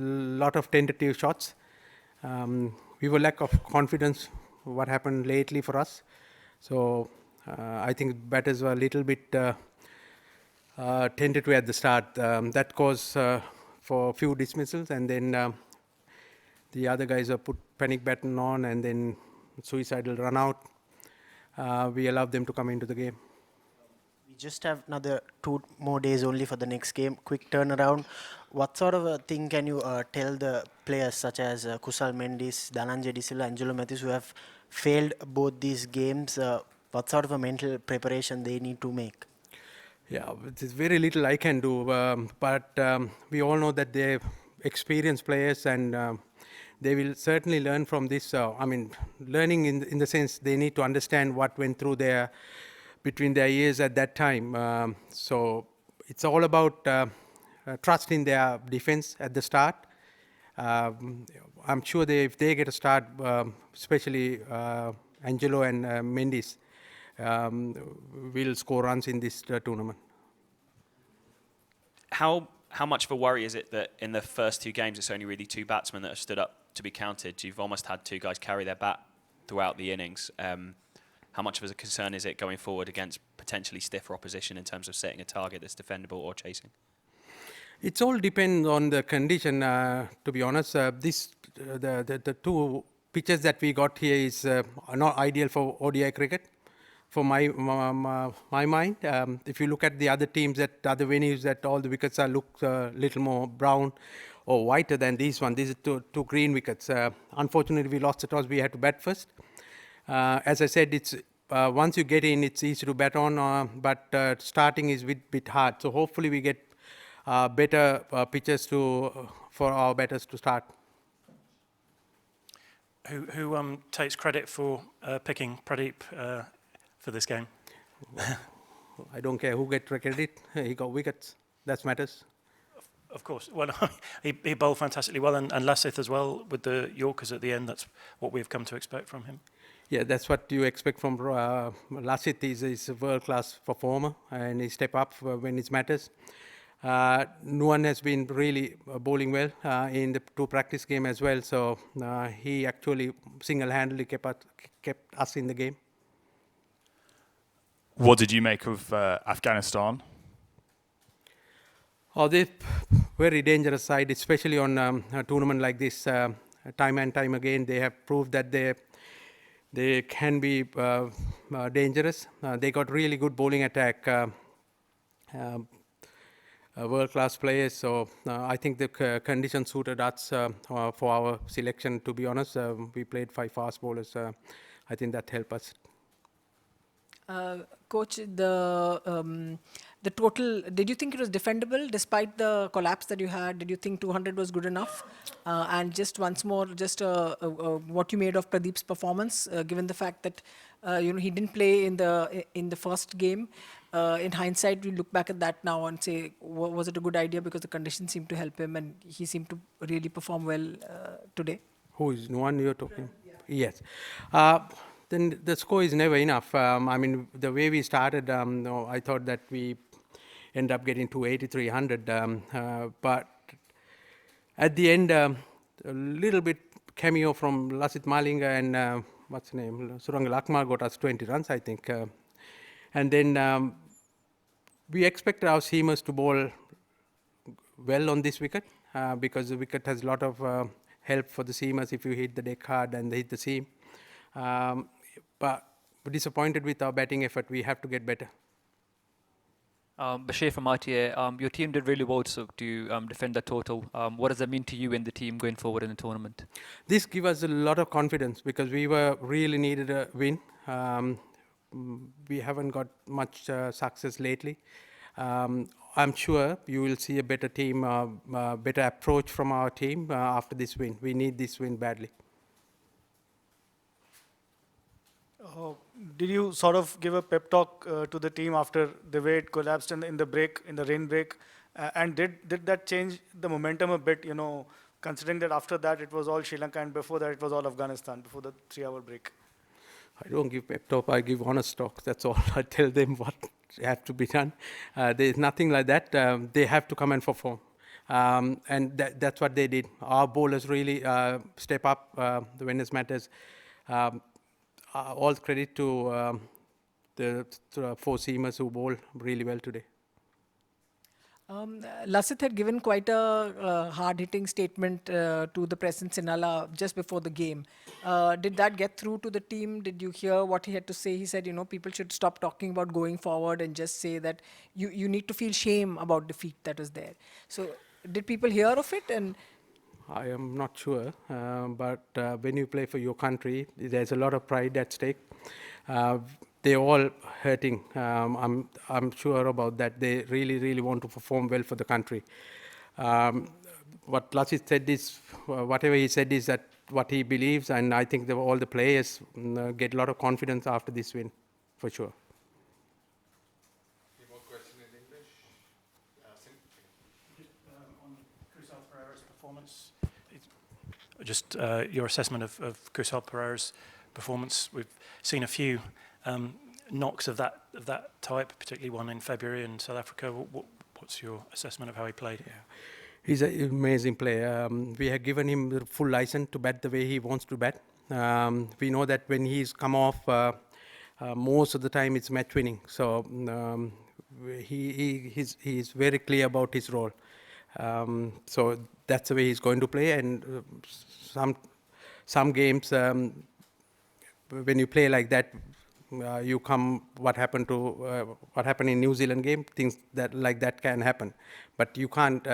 lot of tentative shots. We were lack of confidence what happened lately for us. So I think batters were a little bit tentative at the start. That caused for a few dismissals, and then the other guys have put panic button on, and then suicidal run out. We allowed them to come into the game. We just have another 2 more days only for the next game. Quick turnaround. What sort of a thing can you tell the players such as Kusal Mendis, Dhananjay De Silva, Angelo Mathews, who have failed both these games? What sort of a mental preparation they need to make? Yeah, there's very little I can do, but we all know that they're experienced players, and they will certainly learn from this. Learning in the sense they need to understand what went through between their ears at that time. So it's all about trust in their defense at the start. I'm sure if they get a start, especially Angelo and Mendes, will score runs in this tournament. How much of a worry is it that in the first 2 games it's only really 2 batsmen that have stood up to be counted? You've almost had 2 guys carry their bat throughout the innings. How much of a concern is it going forward against potentially stiffer opposition in terms of setting a target that's defendable or chasing? It all depends on the condition. To be honest, the 2 pitches that we got here is not ideal for ODI cricket. For my mind, if you look at the other teams at other venues, that all the wickets look a little more brown or whiter than these one. These are two green wickets. Unfortunately, we lost the toss. We had to bat first. As I said, it's once you get in, it's easy to bat on, but starting is a bit hard. So hopefully we get better pitches for our batters to start. Who takes credit for picking Pradeep for this game? I don't care who gets credit. He got wickets. That matters. Of course. Well, he bowled fantastically well, and Lasith as well with the Yorkers at the end. That's what we've come to expect from him. Yeah, that's what you expect from Lasith. He's a world-class performer, and he step up when it matters. Nuwan has been really bowling well in the 2 practice game as well. So he actually single-handedly kept us in the game. What did you make of Afghanistan? Oh, they're very dangerous side, especially on a tournament like this. Time and time again, they have proved that they can be dangerous. They got really good bowling attack, world-class players. So I think the conditions suited us for our selection. To be honest, we played 5 fast bowlers. I think that helped us. Coach, the total, did you think it was defendable despite the collapse that you had? Did you think 200 was good enough? And just once more, just what you made of Pradeep's performance, given the fact that he didn't play in the first game. In hindsight, we look back at that now and say, was it a good idea because the conditions seemed to help him and he seemed to really perform well today? Who is Nuwan you're talking? Yeah. Yes. Then the score is never enough. The way we started, I thought that we end up getting 280, 300. But at the end, a little bit cameo from Lasith Malinga and what's his name? Surangal Akmal got us 20 runs, I think. And then we expected our seamers to bowl well on this wicket because the wicket has a lot of help for the seamers if you hit the deck hard and they hit the seam. But we're disappointed with our batting effort. We have to get better. Bashir from RTA, your team did really well to defend the total. What does that mean to you and the team going forward in the tournament? This gives us a lot of confidence because we were really needed a win. We haven't got much success lately. I'm sure you will see a better team, better approach from our team after this win. We need this win badly. Did you sort of give a pep talk to the team after the way it collapsed in the break, in the rain break? And did that change the momentum a bit, considering that after that it was all Sri Lanka and before that it was all Afghanistan, before the 3-hour break? I don't give pep talk, I give honest talk. That's all. I tell them what have to be done. There's nothing like that. They have to come and perform. And that's what they did. Our bowlers really step up the winners matters. All credit to the four seamers who bowled really well today. Lasith had given quite a hard-hitting statement to the press in Sinhala just before the game. Did that get through to the team? Did you hear what he had to say? He said, people should stop talking about going forward and just say that you need to feel shame about defeat that was there. So did people hear of it? And I am not sure, but when you play for your country, there's a lot of pride at stake. They're all hurting. I'm sure about that. They really, really want to perform well for the country. What Lasith said is, whatever he said is that what he believes, and I think all the players get a lot of confidence after this win, for sure. Any more questions in English? On Kusal Pereira's performance, just your assessment of Kusal Pereira's performance. We've seen a few knocks of that type, particularly one in February in South Africa. What's your assessment of how he played? Yeah. He's an amazing player. We have given him the full license to bat the way he wants to bat. We know that when he's come off, most of the time it's match winning. So he's very clear about his role. So that's the way he's going to play. And some games, when you play like that, what happened in New Zealand game, things like that can happen. But you can't,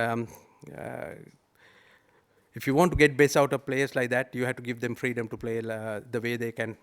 if you want to get best out of players like that, you have to give them freedom to play the way they can